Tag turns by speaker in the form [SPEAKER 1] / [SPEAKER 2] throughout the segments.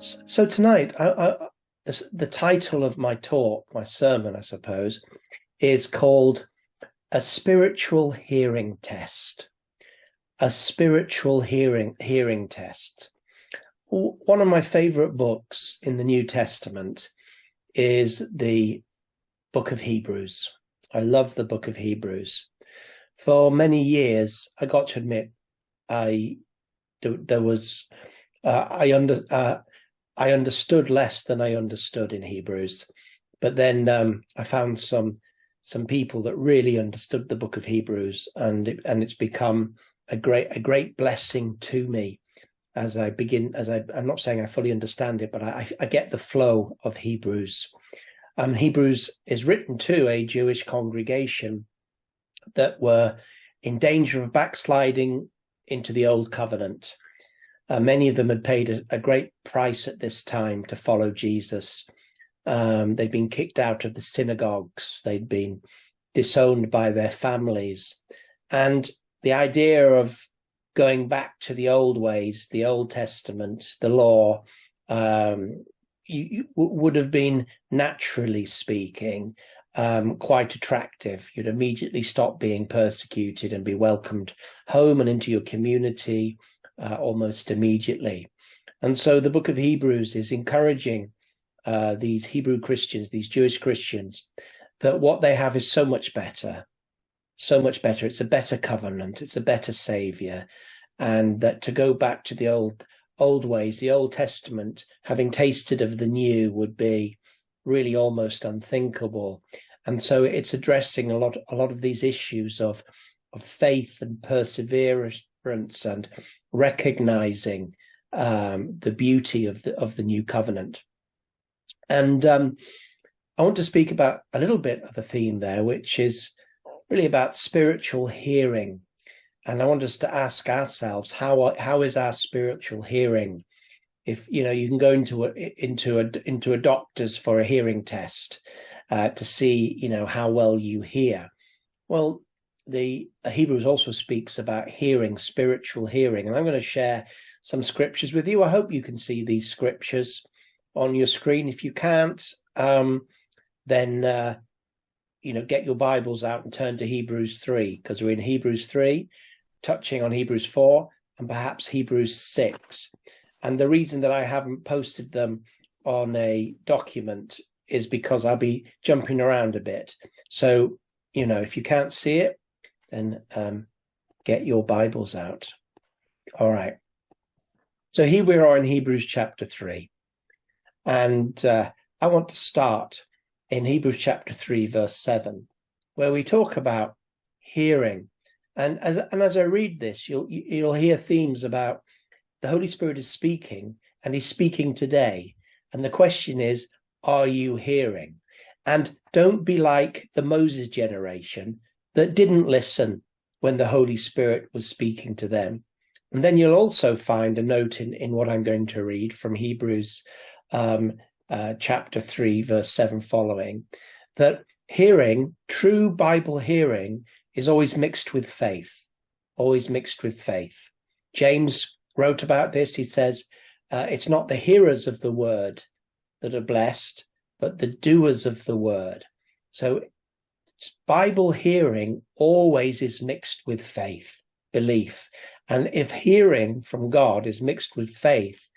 [SPEAKER 1] So tonight, the title of my talk, my sermon, I suppose, is called A Spiritual Hearing Test. A Spiritual Hearing Test. One of my favorite books in the New Testament is the book of Hebrews. I love the book of Hebrews. For many years, I got to admit, I understood less than I understood in Hebrews, but then I found some people that really understood the book of Hebrews, and it's become a great blessing to me as I begin. I'm not saying I fully understand it, but I get the flow of Hebrews. Hebrews is written to a Jewish congregation that were in danger of backsliding into the old covenant. Many of them had paid a great price at this time to follow Jesus. They'd been kicked out of the synagogues. They'd been disowned by their families. And the idea of going back to the old ways, the Old Testament, the law, would have been, naturally speaking, quite attractive. You'd immediately stop being persecuted and be welcomed home and into your community almost immediately. And so the book of Hebrews is encouraging these Hebrew Christians, these Jewish Christians, that what they have is so much better. It's a better covenant. It's a better savior. And that to go back to the old ways, the Old Testament, having tasted of the new, would be really almost unthinkable. And so it's addressing a lot of these issues of faith and perseverance and recognizing the beauty of the new covenant. And I want to speak about a little bit of a theme there, which is really about spiritual hearing. And I want us to ask ourselves, how is our spiritual hearing? If you can go into a doctor's for a hearing test to see how well you hear. Well, the Hebrews also speaks about hearing, spiritual hearing, and I'm going to share some scriptures with you. I hope you can see these scriptures on your screen. If you can't, then get your Bibles out and turn to Hebrews 3, because we're in Hebrews 3, touching on Hebrews 4 and perhaps Hebrews 6. And the reason that I haven't posted them on a document is because I'll be jumping around a bit. So, if you can't see it, then get your Bibles out. All right. So here we are in Hebrews chapter 3. And I want to start in Hebrews chapter 3, verse 7, where we talk about hearing. And as I read this, you'll hear themes about the Holy Spirit is speaking, and he's speaking today. And the question is, are you hearing? And don't be like the Moses generation that didn't listen when the Holy Spirit was speaking to them. And then you'll also find a note in what I'm going to read from Hebrews chapter 3, verse 7 following, that hearing, true Bible hearing, is always mixed with faith, James wrote about this. He says, it's not the hearers of the word that are blessed, but the doers of the word. So Bible hearing always is mixed with faith, belief. And if hearing from God is mixed with faith,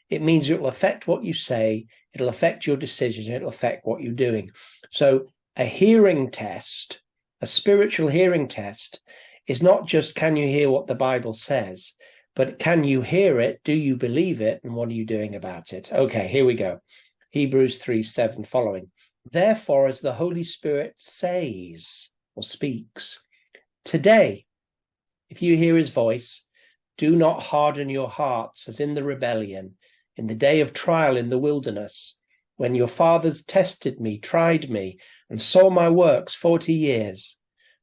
[SPEAKER 1] it means it will affect what you say, it'll affect your decisions, it'll affect what you're doing. So a hearing test, a spiritual hearing test, is not just can you hear what the Bible says, but can you hear it? Do you believe it? And what are you doing about it? Okay, here we go. Hebrews 3:7 following. Therefore, as the Holy Spirit says or speaks, today, if you hear his voice, do not harden your hearts as in the rebellion, in the day of trial in the wilderness, when your fathers tested me, tried me, and saw my works 40 years.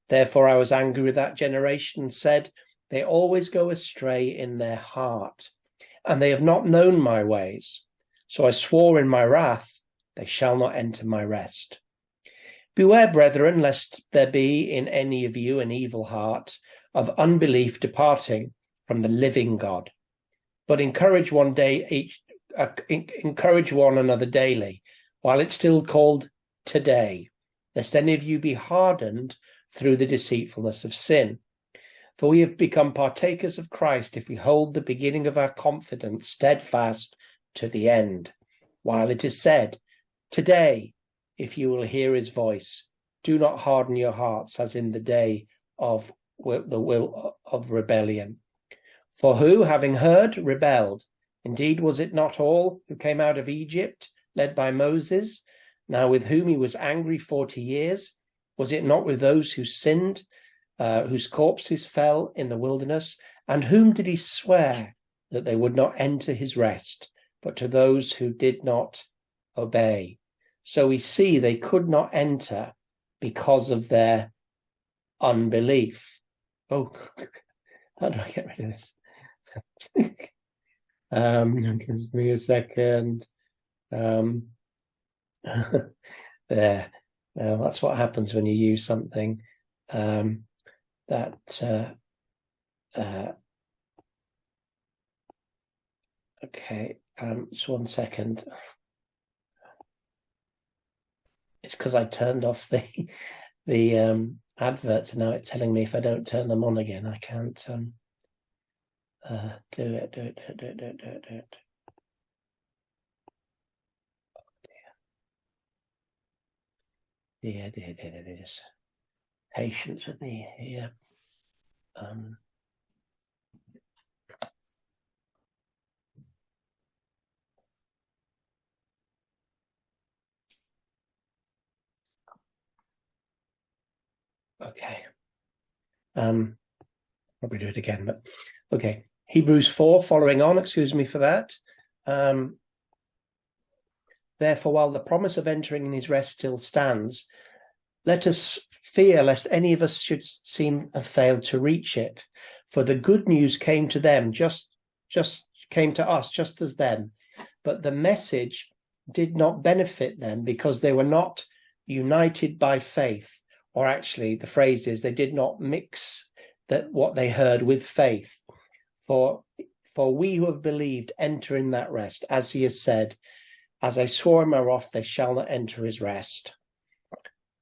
[SPEAKER 1] Therefore I was angry with that generation and said, they always go astray in their heart, and they have not known my ways. So I swore in my wrath, they shall not enter my rest. Beware, brethren, lest there be in any of you an evil heart of unbelief departing from the living God. But encourage one encourage one another daily, while it's still called today, lest any of you be hardened through the deceitfulness of sin. For we have become partakers of Christ if we hold the beginning of our confidence steadfast to the end. While it is said, today, if you will hear his voice, do not harden your hearts as in the day of the will of rebellion. For who, having heard, rebelled? Indeed, was it not all who came out of Egypt, led by Moses, now with whom he was angry 40 years? Was it not with those who sinned, whose corpses fell in the wilderness? And whom did he swear that they would not enter his rest, but to those who did not obey? So we see they could not enter because of their unbelief. Oh, how do I get rid of this? Gives me a second. There. Well, that's what happens when you use something okay, just 1 second. It's because I turned off the adverts, and now it's telling me if I don't turn them on again, I can't do it. Dear. Patience with me here. Okay. Probably do it again, but okay. Hebrews 4, following on, excuse me for that. Therefore, while the promise of entering in his rest still stands, let us fear lest any of us should seem have failed to reach it. For the good news came to them, just came to us, just as them. But the message did not benefit them because they were not united by faith. Or actually, the phrase is they did not mix what they heard with faith. For we who have believed enter in that rest, as he has said, as I swore in my wrath, they shall not enter his rest.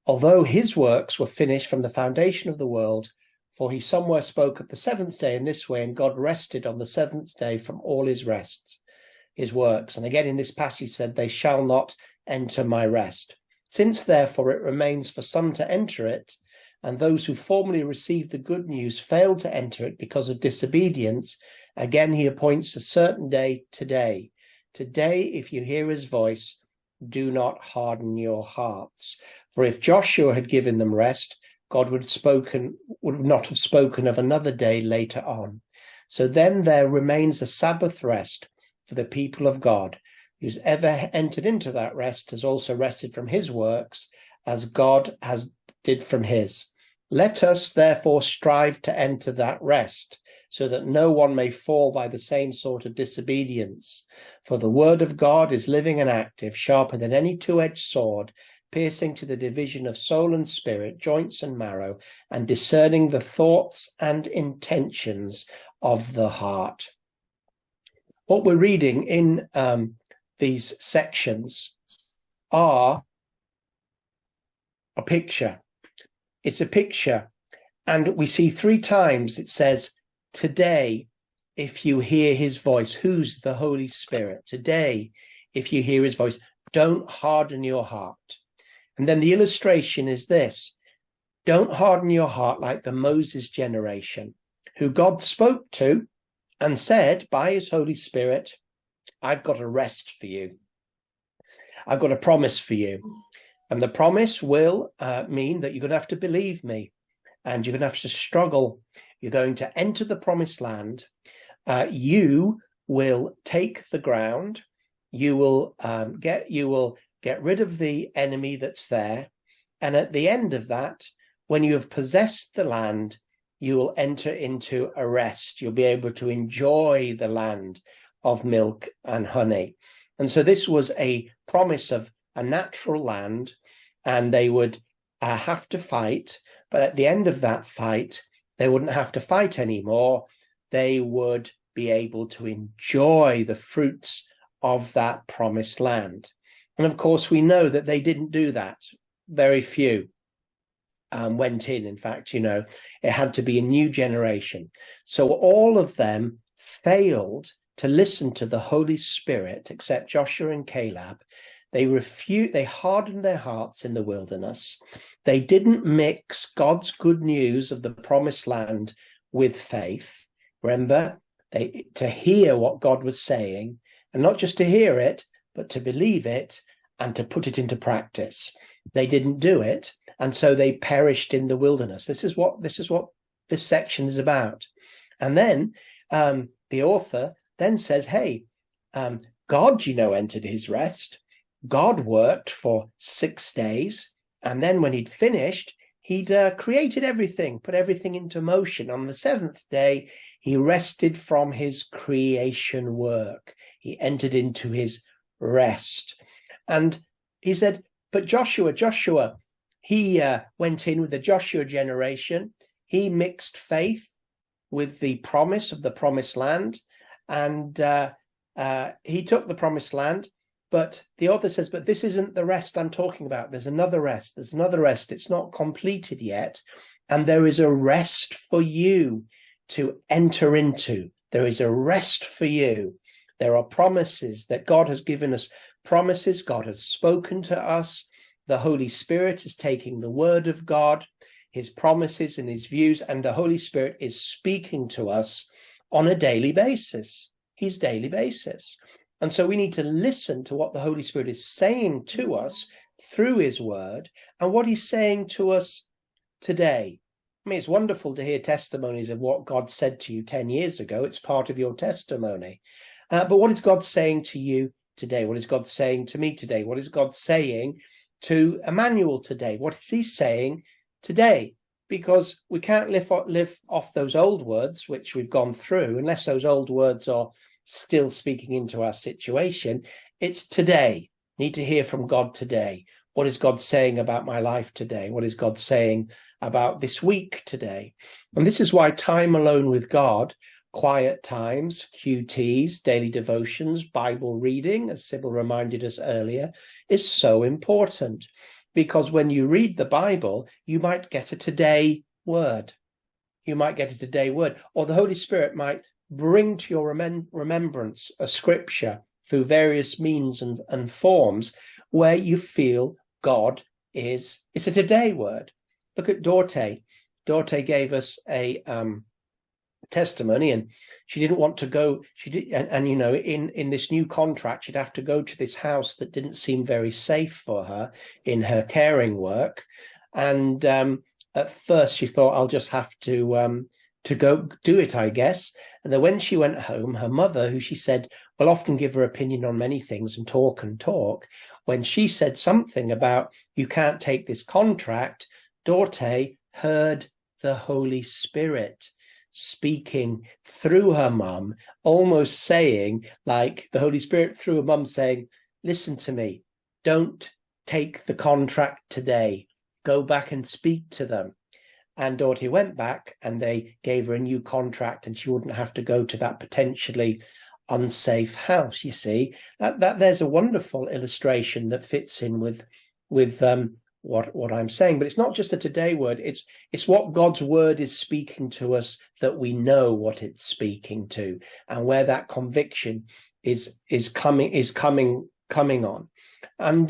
[SPEAKER 1] Although his works were finished from the foundation of the world, for he somewhere spoke of the seventh day in this way, and God rested on the seventh day from all his works. And again in this passage said, they shall not enter my rest. Since therefore it remains for some to enter it, and those who formerly received the good news failed to enter it because of disobedience, again he appoints a certain day, today. Today, if you hear his voice, do not harden your hearts. For if Joshua had given them rest, God would not have spoken of another day later on. So then there remains a Sabbath rest for the people of God. Who's ever entered into that rest has also rested from his works, as God has did from his. Let us therefore strive to enter that rest, so that no one may fall by the same sort of disobedience. For the word of God is living and active, sharper than any two-edged sword, piercing to the division of soul and spirit, joints and marrow, and discerning the thoughts and intentions of the heart. What we're reading in these sections are a picture. It's a picture, and we see 3 times it says, today, if you hear his voice. Who's the Holy Spirit? Today, if you hear his voice, don't harden your heart. And then the illustration is this: don't harden your heart like the Moses generation, who God spoke to and said by his Holy Spirit, I've got a rest for you. I've got a promise for you. And the promise will mean that you're going to have to believe me, and you're going to have to struggle. You're going to enter the promised land. You will take the ground. You will get rid of the enemy that's there. And at the end of that, when you have possessed the land, you will enter into a rest. You'll be able to enjoy the land of milk and honey. And so this was a promise of a natural land, and they would have to fight. But at the end of that fight, they wouldn't have to fight anymore. They would be able to enjoy the fruits of that promised land. And of course, we know that they didn't do that. Very few went in. In fact, it had to be a new generation. So all of them failed to listen to the Holy Spirit, except Joshua and Caleb. They hardened their hearts in the wilderness. They didn't mix God's good news of the promised land with faith. Remember, to hear what God was saying, and not just to hear it, but to believe it and to put it into practice. They didn't do it, and so they perished in the wilderness. This is what this section is about. And then the author then says, hey, God, entered his rest. God worked for 6 days, and then when he'd finished, he'd created everything, put everything into motion. On the 7th day, he rested from his creation work. He entered into his rest. And he said, but Joshua, he went in with the Joshua generation. He mixed faith with the promise of the promised land, and he took the promised land. But the author says, but this isn't the rest I'm talking about. There's another rest. It's not completed yet. And there is a rest for you to enter into. There is a rest for you. There are promises that God has given us. Promises God has spoken to us. The Holy Spirit is taking the word of God, his promises and his views, and the Holy Spirit is speaking to us on a daily basis. His daily basis. And so we need to listen to what the Holy Spirit is saying to us through his word and what he's saying to us today. I mean, it's wonderful to hear testimonies of what God said to you 10 years ago. It's part of your testimony. But what is God saying to you today? What is God saying to me today? What is God saying to Emmanuel today? What is he saying today? Because we can't live off those old words, which we've gone through, unless those old words are still speaking into our situation. It's today. Need to hear from God today. What is God saying about my life today? What is God saying about this week today? And this is why time alone with God, quiet times, QTs, daily devotions, Bible reading, as Sybil reminded us earlier, is so important. Because when you read the Bible, you might get a today word. You might get a today word, or the Holy Spirit might bring to your remembrance a scripture through various means and forms where you feel God is. It's a today word. Look at Dorte. Dorte gave us a testimony, and she didn't want to go. She did, and in this new contract, she'd have to go to this house that didn't seem very safe for her in her caring work. And at first, she thought, "I'll just have to go do it, I guess." And then when she went home, her mother, who she said will often give her opinion on many things and talk, when she said something about you can't take this contract, Dorte heard the Holy Spirit speaking through her mum, almost saying, like the Holy Spirit through her mum saying, listen to me, don't take the contract today, go back and speak to them. And Dorothy went back and they gave her a new contract and she wouldn't have to go to that potentially unsafe house. You see, that there's a wonderful illustration that fits in with what I'm saying. But it's not just a today word. It's what God's word is speaking to us that we know what it's speaking to, and where that conviction is coming on. And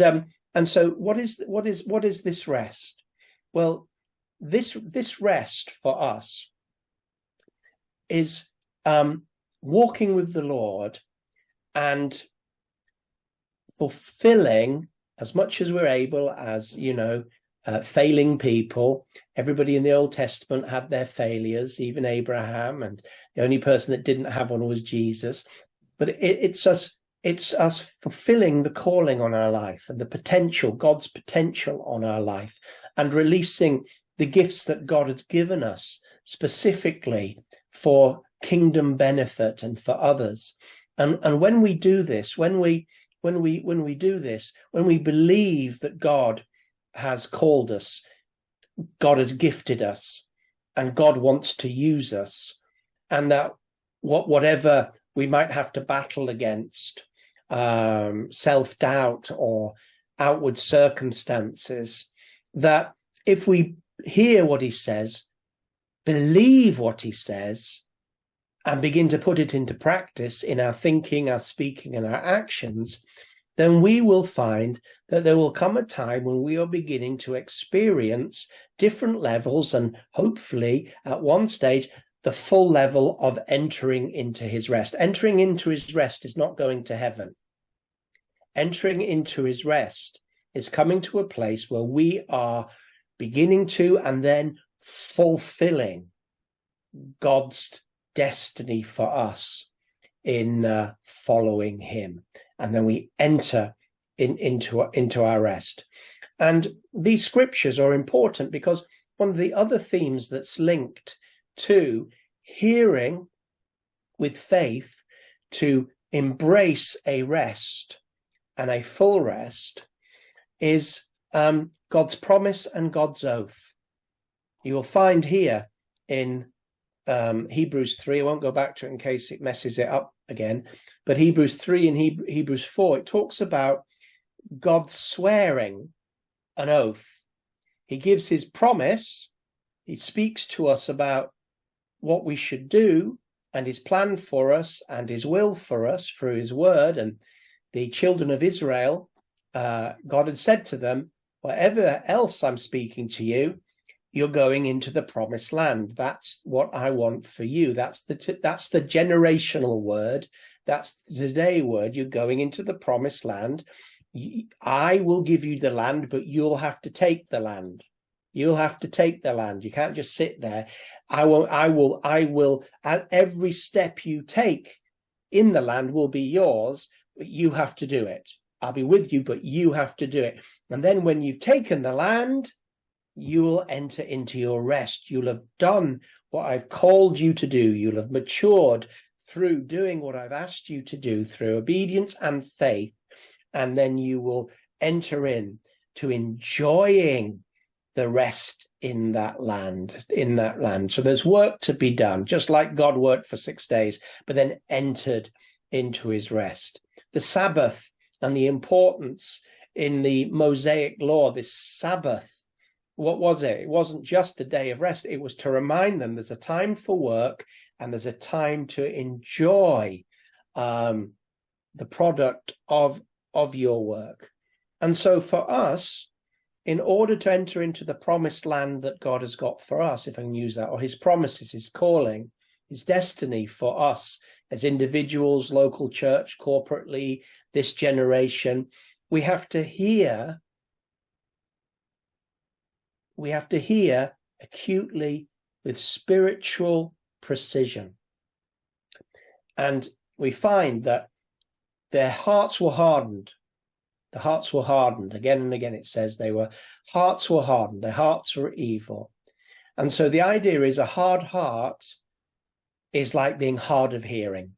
[SPEAKER 1] so what is this rest? Well, this rest for us is walking with the Lord and fulfilling as much as we're able, as failing people. Everybody in the Old Testament had their failures, even Abraham, and the only person that didn't have one was Jesus. But it's us fulfilling the calling on our life and the potential, God's potential on our life, and releasing the gifts that God has given us specifically for kingdom benefit and for others. And when we do this, when we believe that God has called us, God has gifted us, and God wants to use us, and that whatever we might have to battle against, self-doubt or outward circumstances, that if we hear what he says, believe what he says, and begin to put it into practice in our thinking, our speaking, and our actions, then we will find that there will come a time when we are beginning to experience different levels, and hopefully at one stage, the full level of entering into his rest. Entering into his rest is not going to heaven. Entering into his rest is coming to a place where we are beginning to and then fulfilling God's destiny for us in following him. And then we enter into our rest. And these scriptures are important because one of the other themes that's linked to hearing with faith to embrace a rest and a full rest is God's promise and God's oath. You will find here in Hebrews 3, I won't go back to it in case it messes it up again, but Hebrews 3 and Hebrews 4, it talks about God swearing an oath. He gives his promise, he speaks to us about what we should do and his plan for us and his will for us through his word. And the children of Israel, God had said to them, whatever else I'm speaking to you, you're going into the promised land. That's what I want for you. That's the generational word. That's the today word. You're going into the promised land. I will give you the land, but you'll have to take the land. You'll have to take the land. You can't just sit there. I will, at every step you take in the land will be yours, but you have to do it. I'll be with you, but you have to do it. And then when you've taken the land, you will enter into your rest. You'll have done what I've called you to do. You'll have matured through doing what I've asked you to do through obedience and faith. And then you will enter in to enjoying the rest in that land. So there's work to be done, just like God worked for 6 days, but then entered into his rest. The Sabbath and the importance in the Mosaic law, this Sabbath, what was it? It wasn't just a day of rest. It was to remind them there's a time for work and there's a time to enjoy the product of your work. And so for us, in order to enter into the promised land that God has got for us, if I can use that, or his promises, his calling, his destiny for us as individuals, local church, corporately, this generation, we have to hear acutely with spiritual precision. And we find that their hearts were hardened. The hearts were hardened. Again and again it says hearts were hardened. Their hearts were evil. And so the idea is a hard heart is like being hard of hearing.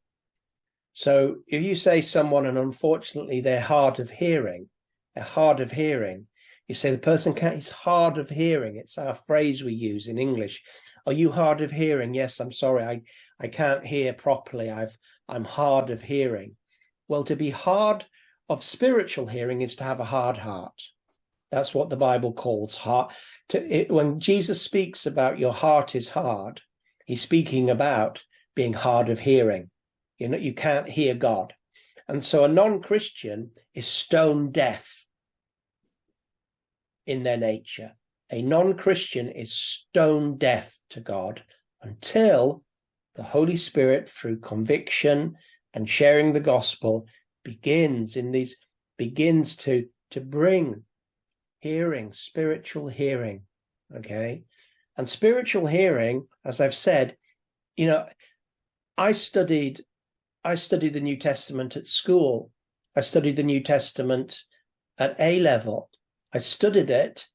[SPEAKER 1] So if you say someone, and unfortunately they're hard of hearing, you say the person is hard of hearing. It's our phrase we use in English. Are you hard of hearing? Yes, I'm sorry, I can't hear properly. I'm hard of hearing. Well, to be hard of spiritual hearing is to have a hard heart. That's what the Bible calls heart. When Jesus speaks about your heart is hard, he's speaking about being hard of hearing. You can't hear God. And so a non-Christian is stone deaf in their nature. A non-Christian is stone deaf to God until the Holy Spirit, through conviction and sharing the gospel, begins to bring hearing, spiritual hearing. Okay. And spiritual hearing, as I've said, I studied the New Testament at school. I studied the New Testament at A level. I studied it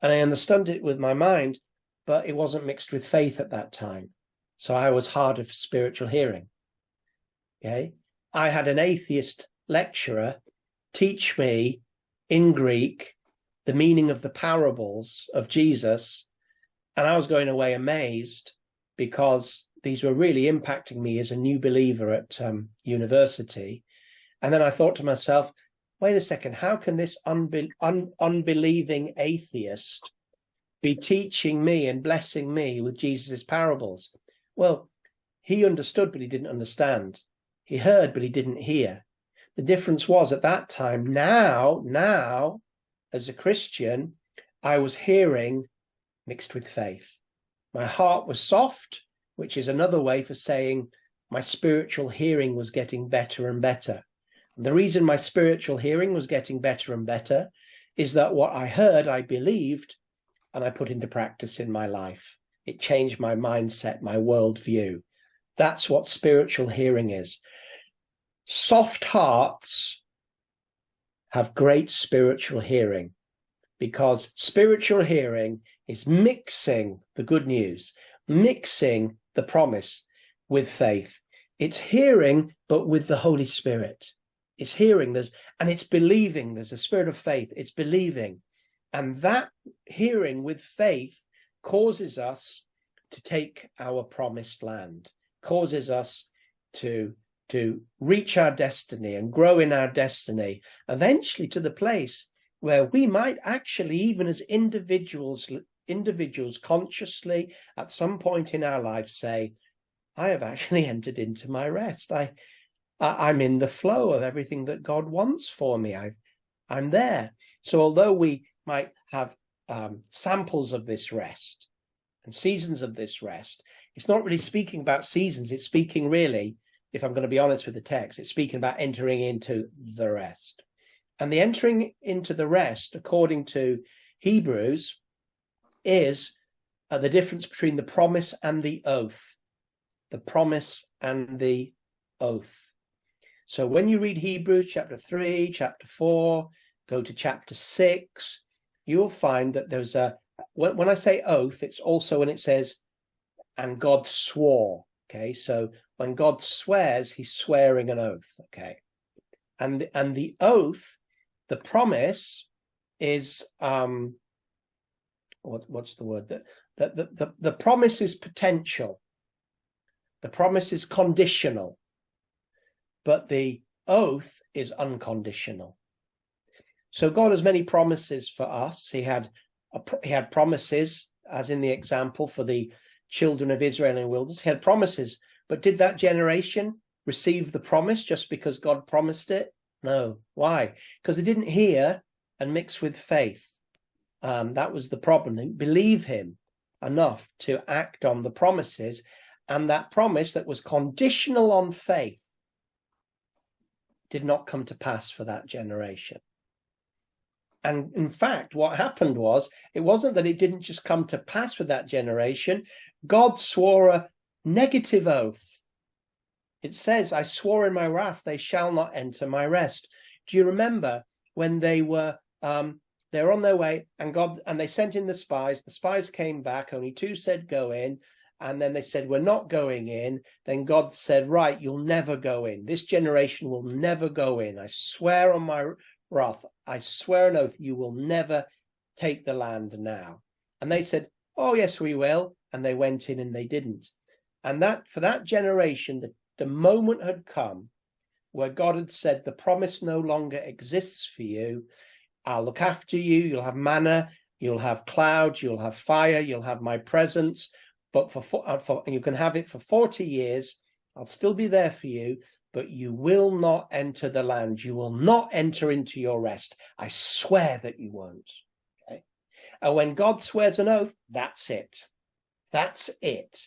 [SPEAKER 1] and I understood it with my mind, but it wasn't mixed with faith at that time. So I was hard of spiritual hearing. Okay. I had an atheist lecturer teach me in Greek the meaning of the parables of Jesus. And I was going away amazed because these were really impacting me as a new believer at university. And then I thought to myself, wait a second, how can this unbelieving atheist be teaching me and blessing me with Jesus's parables? Well, he understood, but he didn't understand. He heard, but he didn't hear. The difference was at that time, now, as a Christian, I was hearing mixed with faith. My heart was soft, which is another way for saying my spiritual hearing was getting better and better. And the reason my spiritual hearing was getting better and better is that what I heard, I believed, and I put into practice in my life. It changed my mindset, my worldview. That's what spiritual hearing is. Soft hearts have great spiritual hearing, because spiritual hearing is mixing the good news, mixing the promise with faith. It's hearing, but with the Holy Spirit. It's hearing, and it's believing. There's a spirit of faith. It's believing. And that hearing with faith causes us to take our promised land, causes us to reach our destiny and grow in our destiny, eventually to the place where we might actually, even as individuals consciously at some point in our life say, I have actually entered into my rest. I'm in the flow of everything that God wants for me. I'm there. So although we might have samples of this rest and seasons of this rest, it's not really speaking about seasons. It's speaking really, if I'm going to be honest with the text, it's speaking about entering into the rest. And the entering into the rest, according to Hebrews, is the difference between the promise and the oath. The promise and the oath. So when you read Hebrews chapter 3, chapter 4, go to chapter 6, you'll find that there's when I say oath, it's also when it says, and God swore. Okay, so when God swears, he's swearing an oath. Okay, and the oath, the promise is what's the word? The promise is potential. The promise is conditional, but the oath is unconditional. So God has many promises for us. He had promises, as in the example for the children of Israel in the wilderness. He had promises, but did that generation receive the promise just because God promised it? No. Why? Because they didn't hear and mix with faith. That was the problem. They didn't believe him enough to act on the promises, and that promise that was conditional on faith did not come to pass for that generation. And in fact, what happened was, it wasn't that it didn't just come to pass for that generation. God swore a negative oath. It says, I swore in my wrath, they shall not enter my rest. Do you remember when they were on their way, and they sent in the spies? The spies came back, only 2 said go in, and then they said, we're not going in. Then God said, right, you'll never go in. This generation will never go in. I swear on my wrath, I swear an oath, you will never take the land now. And they said, oh yes, we will. And they went in and they didn't. And that for that generation, the moment had come where God had said, the promise no longer exists for you. I'll look after you. You'll have manna, you'll have clouds, you'll have fire, you'll have my presence. But and you can have it for 40 years. I'll still be there for you, but you will not enter the land. You will not enter into your rest. I swear that you won't. Okay? And when God swears an oath, that's it. That's it.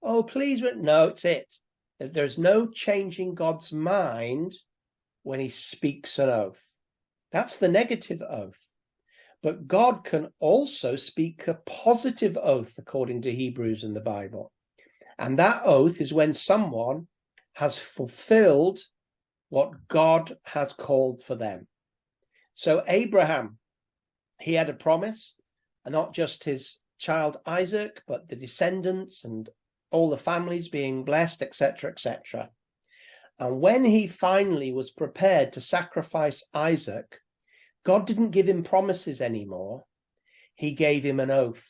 [SPEAKER 1] Oh, please, no, it's it. There's no changing God's mind when he speaks an oath. That's the negative oath. But God can also speak a positive oath, according to Hebrews in the Bible. And that oath is when someone has fulfilled what God has called for them. So Abraham, he had a promise, and not just his child Isaac, but the descendants and all the families being blessed, etc., etc. And when he finally was prepared to sacrifice Isaac, God didn't give him promises anymore. He gave him an oath.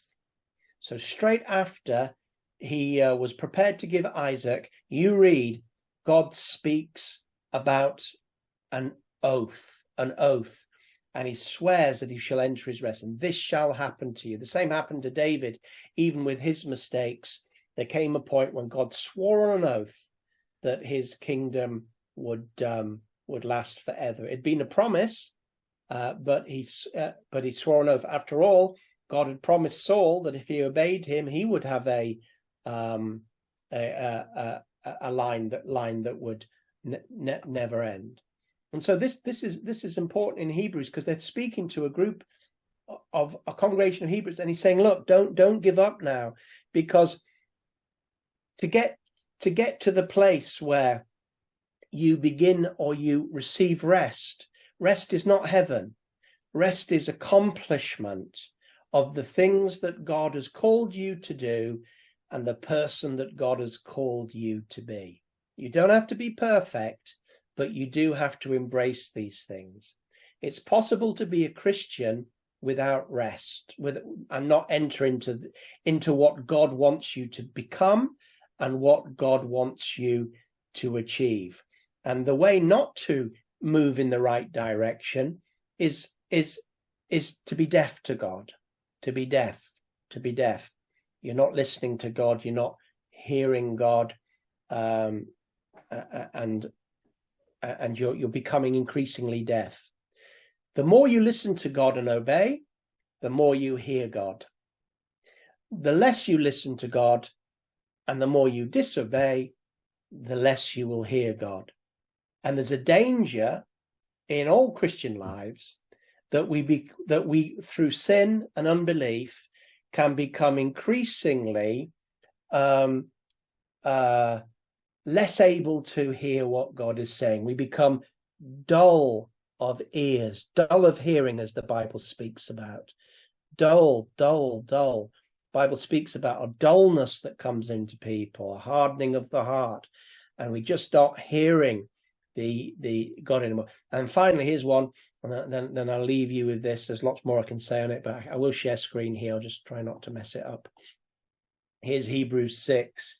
[SPEAKER 1] So straight after he was prepared to give Isaac, you read, God speaks about an oath, and he swears that he shall enter his rest, and this shall happen to you. The same happened to David, even with his mistakes. There came a point when God swore on an oath that his kingdom would last forever. It'd been a promise, but he swore an oath. After all, God had promised Saul that if he obeyed him, he would have a line that would never end. And so this is important in Hebrews, because they're speaking to a group of a congregation of Hebrews, and he's saying, look, don't give up now, because to get to the place where you begin or you receive rest is not heaven. Rest is accomplishment of the things that God has called you to do and the person that God has called you to be. You don't have to be perfect, but you do have to embrace these things. It's possible to be a Christian without rest, and not enter into what God wants you to become and what God wants you to achieve. And the way not to move in the right direction is to be deaf to God, to be deaf. You're not listening to God, you're not hearing God, and you're becoming increasingly deaf. The more you listen to God and obey, the more you hear God. The less you listen to God and the more you disobey, the less you will hear God. And there's a danger in all Christian lives that we through sin and unbelief can become increasingly less able to hear what God is saying. We become dull of ears, dull of hearing, as the Bible speaks about. Dull. The Bible speaks about a dullness that comes into people, a hardening of the heart, and we just start hearing the God anymore. And finally, here's one, and then I'll leave you with this. There's lots more I can say on it, but I will share screen here. I'll just try not to mess it up. Here's Hebrews 6,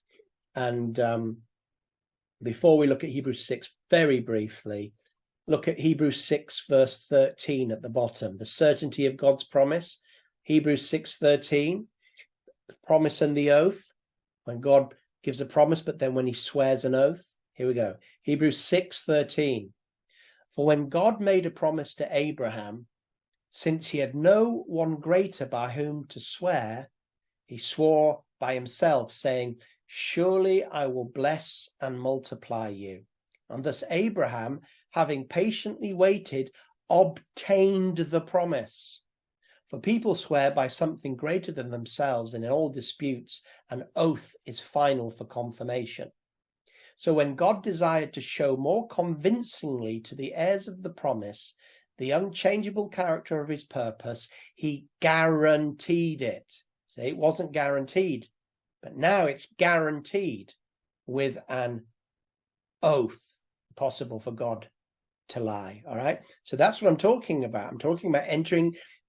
[SPEAKER 1] and before we look at Hebrews 6 very briefly, look at Hebrews 6 verse 13 at the bottom, the certainty of God's promise. Hebrews 6:13, the promise and the oath, when God gives a promise, but then when he swears an oath. Here we go. Hebrews 6:13. For when God made a promise to Abraham, since he had no one greater by whom to swear, he swore by himself, saying, surely I will bless and multiply you. And thus Abraham, having patiently waited, obtained the promise. For people swear by something greater than themselves, and in all disputes, an oath is final for confirmation. So when God desired to show more convincingly to the heirs of the promise the unchangeable character of his purpose, he guaranteed it. See, it wasn't guaranteed, but now it's guaranteed with an oath. Possible for God to lie. All right. So that's what I'm talking about. I'm talking about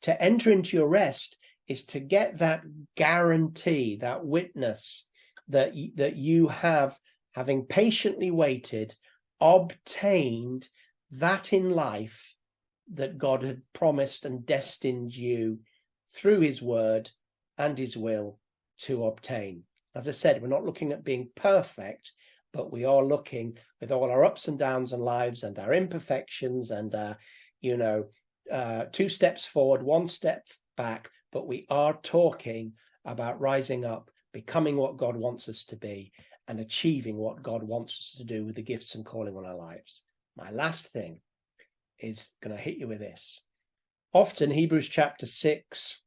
[SPEAKER 1] to enter into your rest is to get that guarantee, that witness that you have, having patiently waited, obtained that in life that God had promised and destined you through his word and his will to obtain. As I said, we're not looking at being perfect, but we are looking with all our ups and downs in lives and our imperfections and, 2 steps forward, 1 step back, but we are talking about rising up, becoming what God wants us to be, and achieving what God wants us to do with the gifts and calling on our lives. My last thing is going to hit you with this. Often Hebrews chapter 6,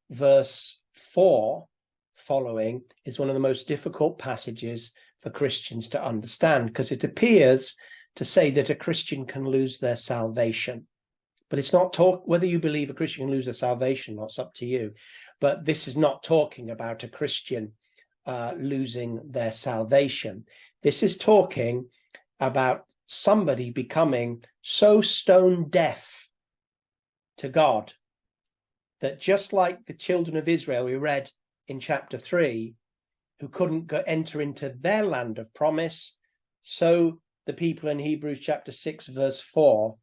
[SPEAKER 1] verse 4 following is one of the most difficult passages for Christians to understand, because it appears to say that a Christian can lose their salvation. But it's not whether you believe a Christian can lose their salvation, that's up to you. But this is not talking about a Christian losing their salvation. This is talking about somebody becoming so stone deaf to God that, just like the children of Israel we read in chapter 3, who couldn't enter into their land of promise, so the people in Hebrews chapter 6, verse 4,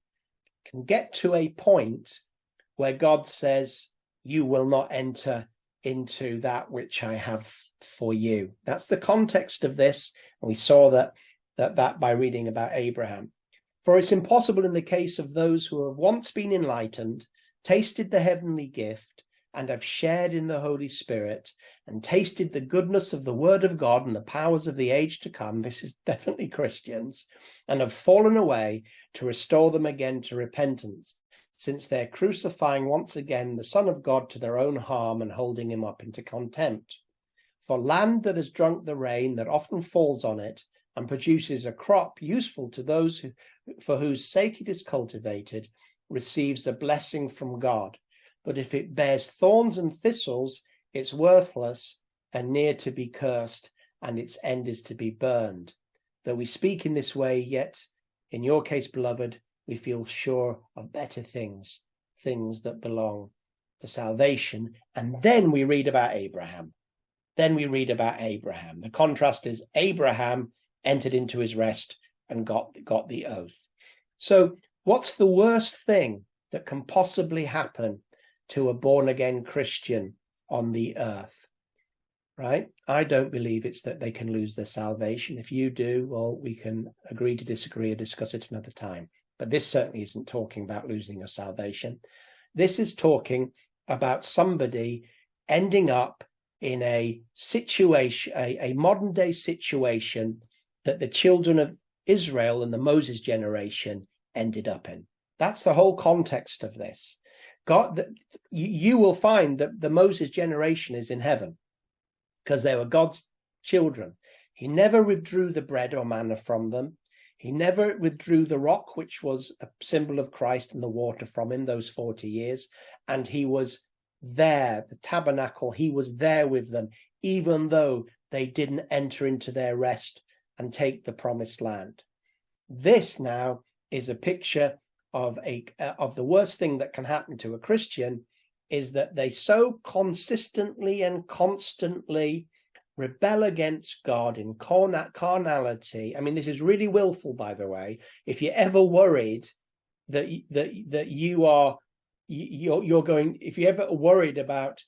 [SPEAKER 1] can get to a point where God says, you will not enter into that which I have for you. That's the context of this. And we saw that by reading about Abraham. For it's impossible in the case of those who have once been enlightened, tasted the heavenly gift, and have shared in the Holy Spirit, and tasted the goodness of the word of God and the powers of the age to come, this is definitely Christians, and have fallen away, to restore them again to repentance, since they're crucifying once again the Son of God to their own harm and holding him up into contempt. For land that has drunk the rain that often falls on it, and produces a crop useful to those for whose sake it is cultivated, receives a blessing from God. But if it bears thorns and thistles, it's worthless and near to be cursed, and its end is to be burned. Though we speak in this way, yet in your case, beloved, we feel sure of better things, things that belong to salvation. And then we read about Abraham. The contrast is Abraham entered into his rest and got the oath. So what's the worst thing that can possibly happen to a born-again Christian on the earth? Right? I don't believe it's that they can lose their salvation. If you do, well, we can agree to disagree or discuss it another time. But this certainly isn't talking about losing your salvation. This is talking about somebody ending up in a situation, a modern day situation that the children of Israel and the Moses generation ended up in. That's the whole context of this. God, you will find that the Moses generation is in heaven because they were God's children. He never withdrew the bread or manna from them. He never withdrew the rock, which was a symbol of Christ, and the water from him those 40 years. And he was there, the tabernacle, he was there with them, even though they didn't enter into their rest and take the promised land. This now is a picture of the worst thing that can happen to a Christian, is that they so consistently and constantly rebel against God in carnality. I mean, this is really willful, by the way. If you're ever worried that you're going, if you're ever worried about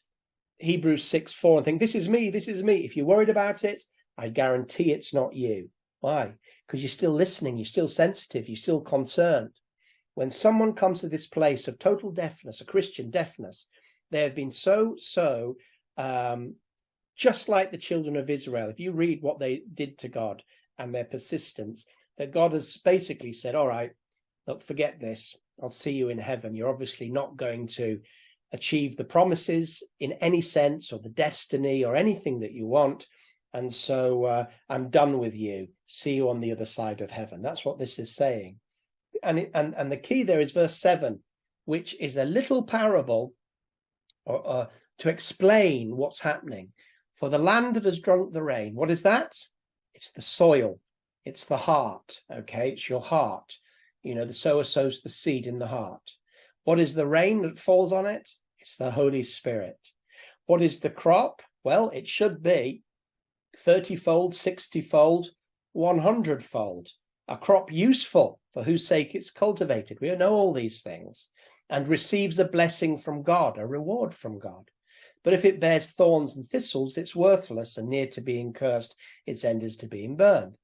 [SPEAKER 1] Hebrews 6:4 and think, this is me, if you're worried about it, I guarantee it's not you. Why? Because you're still listening, you're still sensitive, you're still concerned. When someone comes to this place of total deafness, a Christian deafness, they have been just like the children of Israel. If you read what they did to God and their persistence, that God has basically said, all right, look, forget this. I'll see you in heaven. You're obviously not going to achieve the promises in any sense, or the destiny or anything that you want. And so I'm done with you. See you on the other side of heaven. That's what this is saying. And the key there is verse 7, which is a little parable to explain what's happening. For the land that has drunk the rain, what is that? It's the soil. It's the heart. Okay, it's your heart. You know, the sower sows the seed in the heart. What is the rain that falls on it? It's the Holy Spirit. What is the crop? Well, it should be 30-fold, 60-fold, 100-fold. A crop useful, for whose sake it's cultivated. We know all these things. And receives a blessing from God, a reward from God. But if it bears thorns and thistles, it's worthless and near to being cursed. Its end is to being burned.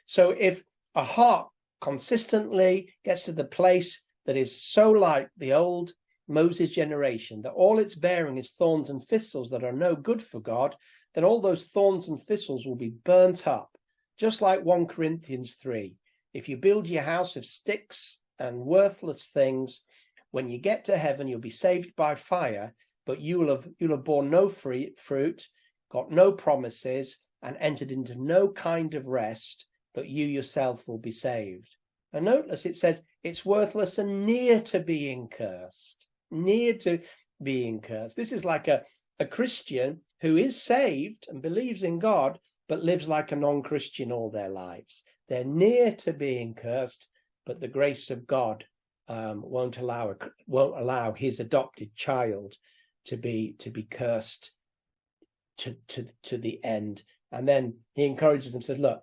[SPEAKER 1] So if a heart consistently gets to the place that is so like the old Moses generation, that all it's bearing is thorns and thistles that are no good for God, then all those thorns and thistles will be burnt up. Just like 1 Corinthians 3. If you build your house of sticks and worthless things, when you get to heaven, you'll be saved by fire, but you'll have borne no fruit, got no promises, and entered into no kind of rest, but you yourself will be saved. And notice it says it's worthless and near to being cursed. Near to being cursed. This is like a Christian who is saved and believes in God, but lives like a non-Christian all their lives. They're near to being cursed, but the grace of God won't allow his adopted child to be cursed to the end. And then he encourages them, says, look,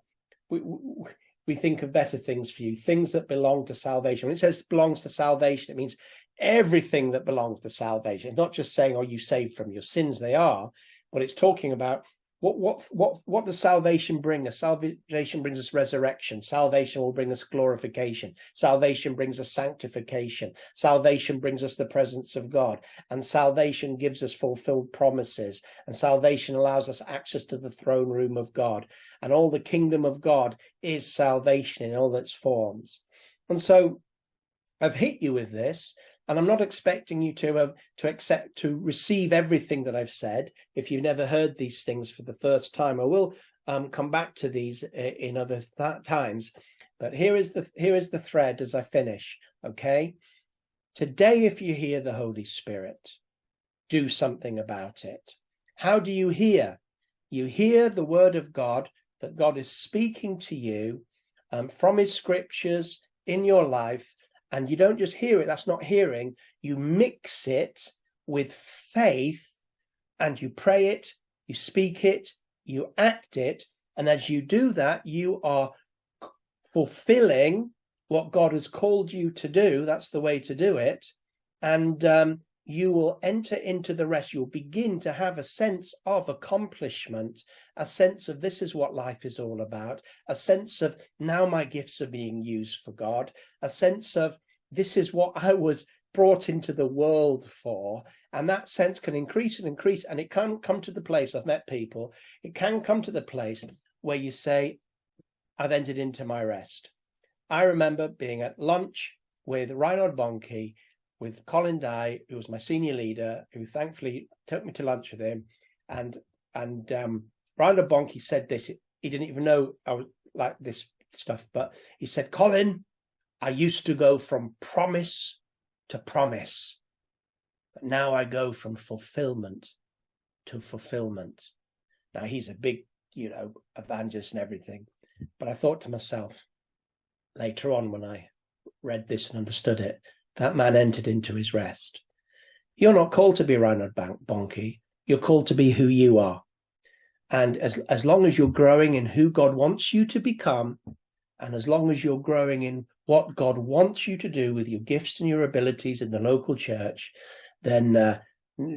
[SPEAKER 1] we think of better things for you, things that belong to salvation. When it says belongs to salvation, it means everything that belongs to salvation. It's not just saying, "Are you saved from your sins?" They are, but it's talking about what does salvation bring us? Salvation brings us resurrection. Salvation will bring us glorification. Salvation brings us sanctification. Salvation brings us the presence of God. And salvation gives us fulfilled promises. And salvation allows us access to the throne room of God. And all the kingdom of God is salvation in all its forms. And so I've hit you with this. And I'm not expecting you to receive everything that I've said. If you've never heard these things for the first time, I will come back to these in other times. But here is the thread as I finish. Okay, today, if you hear the Holy Spirit, do something about it. How do you hear? You hear the word of God, that God is speaking to you from His scriptures in your life. And you don't just hear it, that's not hearing. You mix it with faith, and you pray it, you speak it, you act it. And as you do that, you are fulfilling what God has called you to do. That's the way to do it. And you will enter into the rest. You'll begin to have a sense of accomplishment, a sense of this is what life is all about, a sense of now my gifts are being used for God, a sense of this is what I was brought into the world for. And that sense can increase and increase. And it can come to the place, I've met people, it can come to the place where you say, I've entered into my rest. I remember being at lunch with Reinhard Bonnke, with Colin Dye, who was my senior leader, who thankfully took me to lunch with him. And Reinhard Bonnke said this. He didn't even know I was like this stuff, but he said, Colin, I used to go from promise to promise, but now I go from fulfillment to fulfillment. Now, he's a big, evangelist and everything. But I thought to myself, later on when I read this and understood it, that man entered into his rest. You're not called to be Reinhard Bonnke. You're called to be who you are. And as long as you're growing in who God wants you to become, and as long as you're growing in what God wants you to do with your gifts and your abilities in the local church, then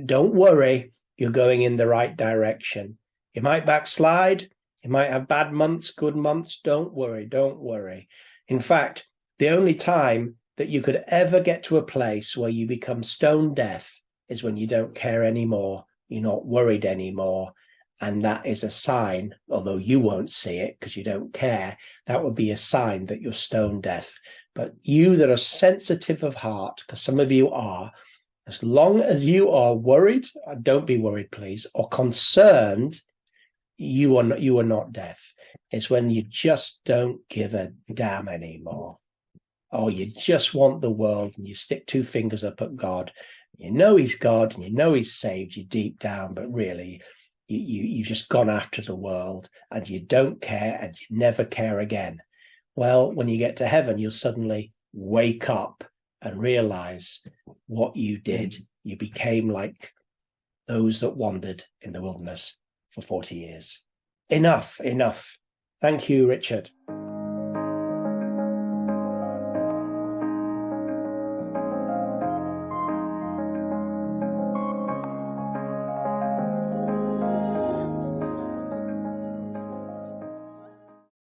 [SPEAKER 1] don't worry, you're going in the right direction. You might backslide. You might have bad months, good months. Don't worry. In fact, the only time that you could ever get to a place where you become stone deaf is when you don't care anymore. You're not worried anymore. And that is a sign, although you won't see it because you don't care, that would be a sign that you're stone deaf. But you that are sensitive of heart, because some of you are, as long as you are worried, don't be worried, please, or concerned, you are not deaf. It's when you just don't give a damn anymore. Or you just want the world and you stick two fingers up at God. You know He's God and you know He's saved you deep down, but really you've just gone after the world and you don't care and you never care again. Well, when you get to heaven, you'll suddenly wake up and realize what you did. You became like those that wandered in the wilderness for 40 years. Enough. Thank you, Richard.